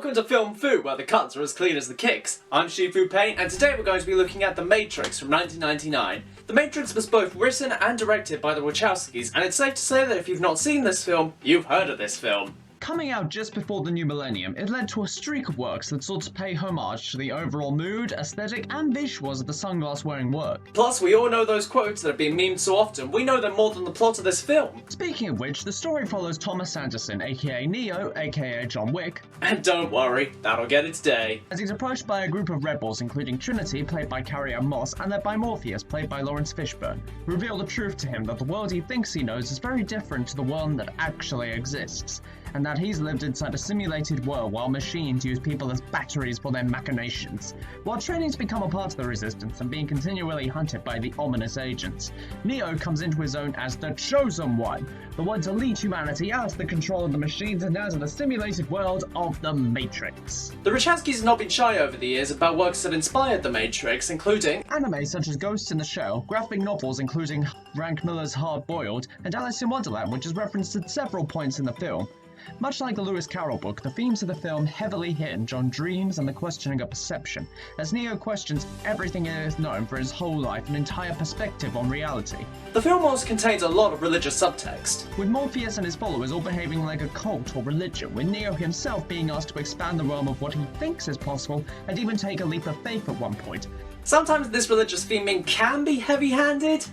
Welcome to Film Fu, where the cuts are as clean as the kicks. I'm Shifu Payne, and today we're going to be looking at The Matrix from 1999. The Matrix was both written and directed by the Wachowskis, and it's safe to say that if you've not seen this film, you've heard of this film. Coming out just before the new millennium, it led to a streak of works that sought to pay homage to the overall mood, aesthetic, and visuals of the sunglass-wearing work. Plus, we all know those quotes that have been memed so often, we know them more than the plot of this film. Speaking of which, the story follows Thomas Anderson, aka Neo, aka John Wick. And don't worry, that'll get its day. As he's approached by a group of rebels, including Trinity, played by Carrie-Anne Moss, and led by Morpheus, played by Lawrence Fishburne, who reveal the truth to him that the world he thinks he knows is very different to the one that actually exists, and that he's lived inside a simulated world while machines use people as batteries for their machinations. While training's become a part of the resistance and being continually hunted by the ominous agents, Neo comes into his own as the Chosen One, the one to lead humanity out of the control of the machines and out of the simulated world of the Matrix. The Wachowskis have not been shy over the years about works that inspired The Matrix, including anime such as Ghost in the Shell, graphic novels including Frank Miller's Hard Boiled, and Alice in Wonderland, which is referenced at several points in the film. Much like the Lewis Carroll book, the themes of the film heavily hinge on dreams and the questioning of perception, as Neo questions everything he has known for his whole life, an entire perspective on reality. The film also contains a lot of religious subtext, with Morpheus and his followers all behaving like a cult or religion, with Neo himself being asked to expand the realm of what he thinks is possible and even take a leap of faith at one point. Sometimes this religious theming can be heavy-handed,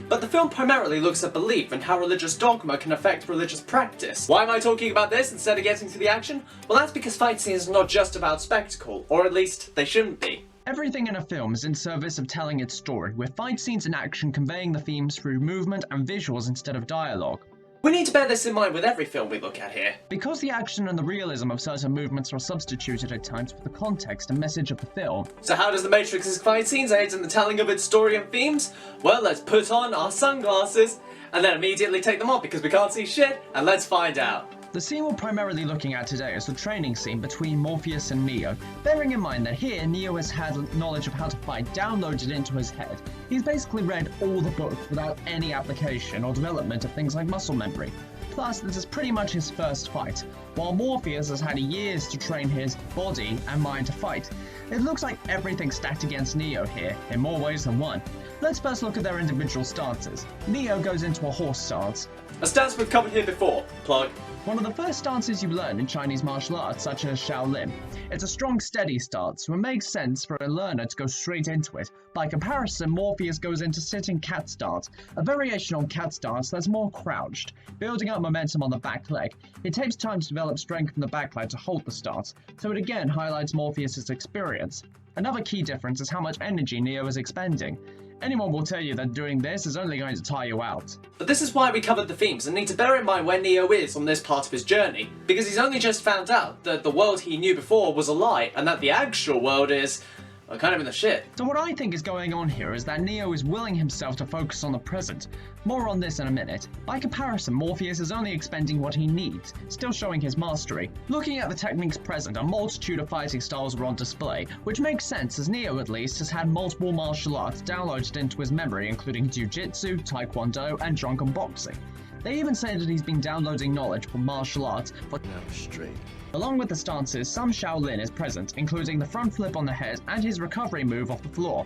but the film primarily looks at belief and how religious dogma can affect religious practice. Why am I talking about this instead of getting to the action? Well, that's because fight scenes are not just about spectacle, or at least they shouldn't be. Everything in a film is in service of telling its story, with fight scenes and action conveying the themes through movement and visuals instead of dialogue. We need to bear this in mind with every film we look at here. Because the action and the realism of certain movements are substituted at times for the context and message of the film. So how does The Matrix's fight scenes aid in the telling of its story and themes? Well, let's put on our sunglasses, and then immediately take them off because we can't see shit, and let's find out. The scene we're primarily looking at today is the training scene between Morpheus and Neo, bearing in mind that here Neo has had knowledge of how to fight downloaded into his head. He's basically read all the books without any application or development of things like muscle memory. Plus, this is pretty much his first fight, while Morpheus has had years to train his body and mind to fight. It looks like everything's stacked against Neo here, in more ways than one. Let's first look at their individual stances. Neo goes into a horse stance. A stance we've covered here before. Plug. One of the first stances you learn in Chinese martial arts, such as Shaolin. It's a strong, steady stance, so it makes sense for a learner to go straight into it. By comparison, Morpheus goes into sitting cat stance, a variation on cat stance that's more crouched, building up momentum on the back leg. It takes time to develop strength from the back leg to hold the stance, so it again highlights Morpheus' experience. Another key difference is how much energy Neo is expending. Anyone will tell you that doing this is only going to tire you out. But this is why we covered the themes and need to bear in mind where Neo is on this part of his journey, because he's only just found out that the world he knew before was a lie, and that the actual world is kind of in the shit. So what I think is going on here is that Neo is willing himself to focus on the present. More on this in a minute. By comparison, Morpheus is only expending what he needs, still showing his mastery. Looking at the techniques present, a multitude of fighting styles are on display, which makes sense as Neo at least has had multiple martial arts downloaded into his memory, including Jiu-Jitsu, Taekwondo, and drunken boxing. They even say that he's been downloading knowledge from martial arts for straight. Along with the stances, some Shaolin is present, including the front flip on the head and his recovery move off the floor.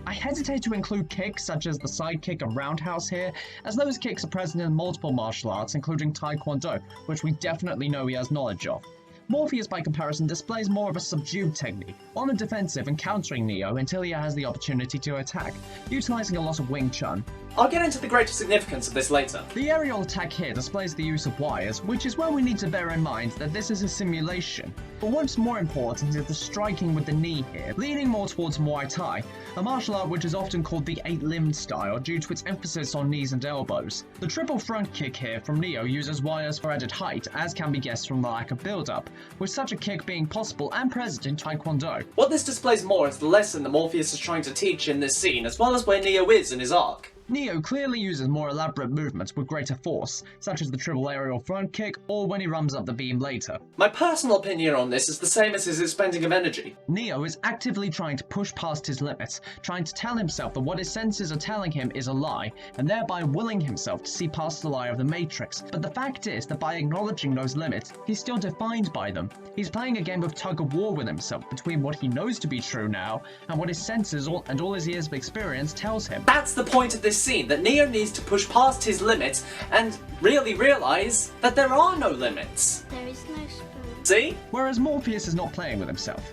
I hesitate to include kicks such as the side kick and roundhouse here, as those kicks are present in multiple martial arts, including Taekwondo, which we definitely know he has knowledge of. Morpheus, by comparison, displays more of a subdued technique, on the defensive and countering Neo until he has the opportunity to attack, utilizing a lot of Wing Chun. I'll get into the greater significance of this later. The aerial attack here displays the use of wires, which is where we need to bear in mind that this is a simulation. But what's more important is the striking with the knee here, leaning more towards Muay Thai, a martial art which is often called the eight-limbed style due to its emphasis on knees and elbows. The triple front kick here from Neo uses wires for added height, as can be guessed from the lack of build-up, with such a kick being possible and present in Taekwondo. What this displays more is the lesson that Morpheus is trying to teach in this scene, as well as where Neo is in his arc. Neo clearly uses more elaborate movements with greater force, such as the triple aerial front kick or when he runs up the beam later. My personal opinion on this is the same as his expending of energy. Neo is actively trying to push past his limits, trying to tell himself that what his senses are telling him is a lie, and thereby willing himself to see past the lie of the Matrix. But the fact is that by acknowledging those limits, he's still defined by them. He's playing a game of tug-of-war with himself between what he knows to be true now and what his senses and all his years of experience tells him. That's the point of this scene, that Neo needs to push past his limits and really realise that there are no limits. There is no spoon. See? Whereas Morpheus is not playing with himself.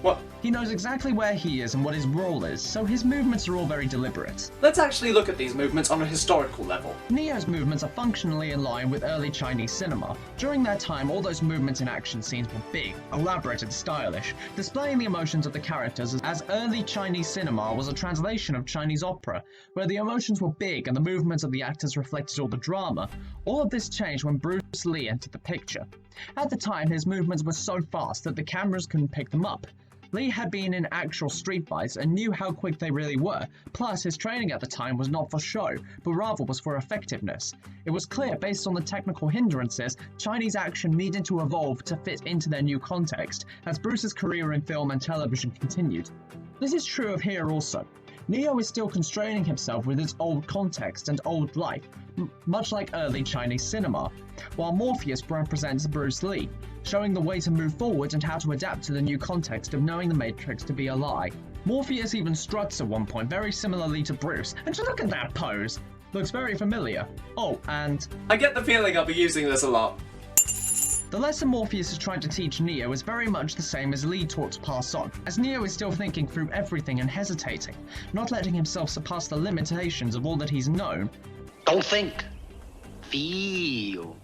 What? He knows exactly where he is and what his role is, so his movements are all very deliberate. Let's actually look at these movements on a historical level. Neo's movements are functionally in line with early Chinese cinema. During that time, all those movements in action scenes were big, elaborate and stylish, displaying the emotions of the characters as early Chinese cinema was a translation of Chinese opera, where the emotions were big and the movements of the actors reflected all the drama. All of this changed when Bruce Lee entered the picture. At the time, his movements were so fast that the cameras couldn't pick them up. Lee had been in actual street fights and knew how quick they really were, plus his training at the time was not for show, but rather was for effectiveness. It was clear, based on the technical hindrances, Chinese action needed to evolve to fit into their new context, as Bruce's career in film and television continued. This is true of here also. Neo is still constraining himself with its old context and old life, much like early Chinese cinema, while Morpheus represents Bruce Lee, showing the way to move forward and how to adapt to the new context of knowing the Matrix to be a lie. Morpheus even struts at one point very similarly to Bruce, and look at that pose! Looks very familiar. Oh, and I get the feeling I'll be using this a lot. the lesson Morpheus is trying to teach Neo is very much the same as Lee taught to pass on, as Neo is still thinking through everything and hesitating, not letting himself surpass the limitations of all that he's known. Don't think. Feel.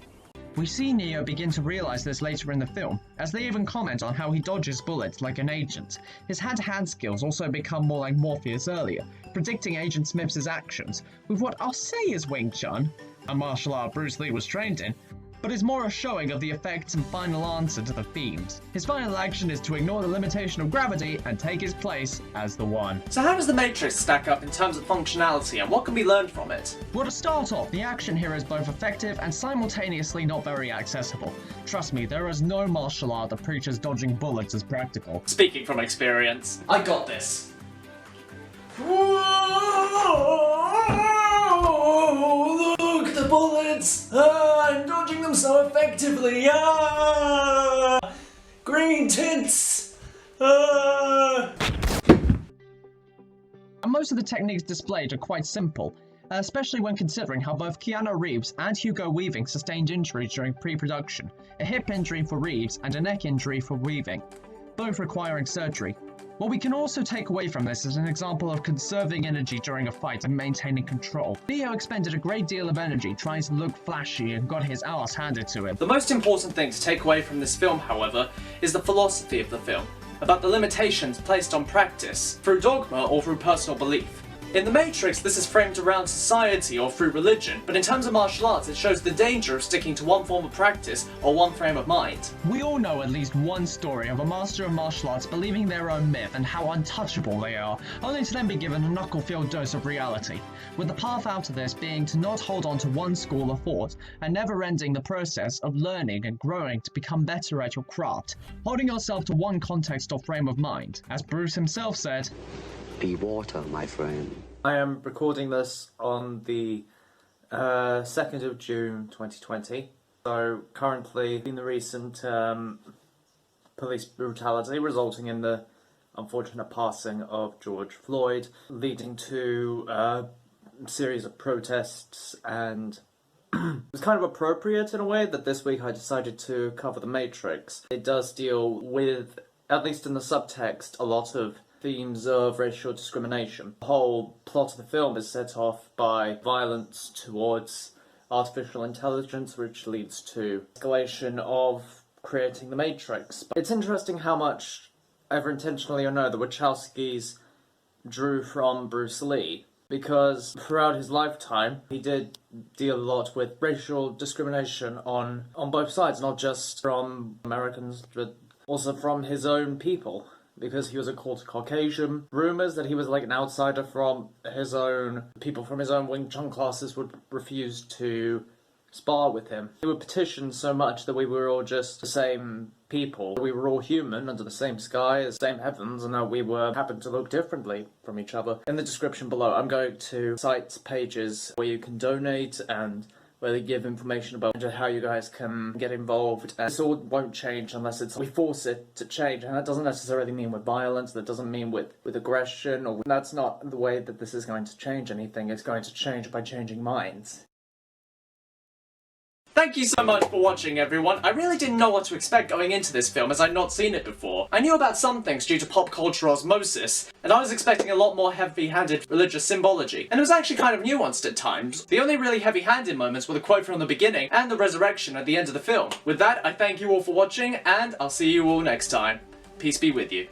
We see Neo begin to realize this later in the film, as they even comment on how he dodges bullets like an agent. His hand-to-hand skills also become more like Morpheus earlier, predicting Agent Smith's actions, with what I'll say is Wing Chun, a martial art Bruce Lee was trained in, but is more a showing of the effects and final answer to the themes. His final action is to ignore the limitation of gravity and take his place as the One. So how does the Matrix stack up in terms of functionality, and what can be learned from it? Well, to start off, the action here is both effective and simultaneously not very accessible. Trust me, there is no martial art that preaches dodging bullets as practical. Speaking from experience, I got this. Whoa, look, the bullets! I'm dodging them so effectively! Green tints! And most of the techniques displayed are quite simple, especially when considering how both Keanu Reeves and Hugo Weaving sustained injuries during pre-production, a hip injury for Reeves and a neck injury for Weaving, both requiring surgery. What we can also take away from this is an example of conserving energy during a fight and maintaining control. Neo expended a great deal of energy trying to look flashy and got his ass handed to him. The most important thing to take away from this film, however, is the philosophy of the film, about the limitations placed on practice, through dogma or through personal belief. In The Matrix, this is framed around society or through religion, but in terms of martial arts, it shows the danger of sticking to one form of practice or one frame of mind. We all know at least one story of a master of martial arts believing their own myth and how untouchable they are, only to then be given a knuckle-filled dose of reality, with the path out of this being to not hold on to one school of thought, and never ending the process of learning and growing to become better at your craft, holding yourself to one context or frame of mind. As Bruce himself said, Be water, my friend. I am recording this on the 2nd of June 2020. So currently, in the recent police brutality resulting in the unfortunate passing of George Floyd, leading to a series of protests, and it was kind of appropriate in a way that this week I decided to cover The Matrix. It does deal with, at least in the subtext, a lot of themes of racial discrimination. The whole plot of the film is set off by violence towards artificial intelligence, which leads to escalation of creating the Matrix. But it's interesting how much, either intentionally or no, the Wachowskis drew from Bruce Lee, because throughout his lifetime he did deal a lot with racial discrimination on both sides, not just from Americans, but also from his own people. because he was a quarter Caucasian. Rumours that he was like an outsider from his own, people from his own Wing Chun classes would refuse to spar with him. He would petition so much that we were all just the same people. We were all human under the same sky, the same heavens, and that we happened to look differently from each other. In the description below, I'm going to cite pages where you can donate and where they give information about how you guys can get involved. And this all won't change unless we force it to change, and that doesn't necessarily mean with violence, that doesn't mean with aggression, or that's not the way that this is going to change anything. It's going to change by changing minds. Thank you so much for watching, everyone. I really didn't know what to expect going into this film, as I'd not seen it before. I knew about some things due to pop culture osmosis, and I was expecting a lot more heavy-handed religious symbology, and it was actually kind of nuanced at times. The only really heavy-handed moments were the quote from the beginning and the resurrection at the end of the film. With that, I thank you all for watching, and I'll see you all next time. Peace be with you.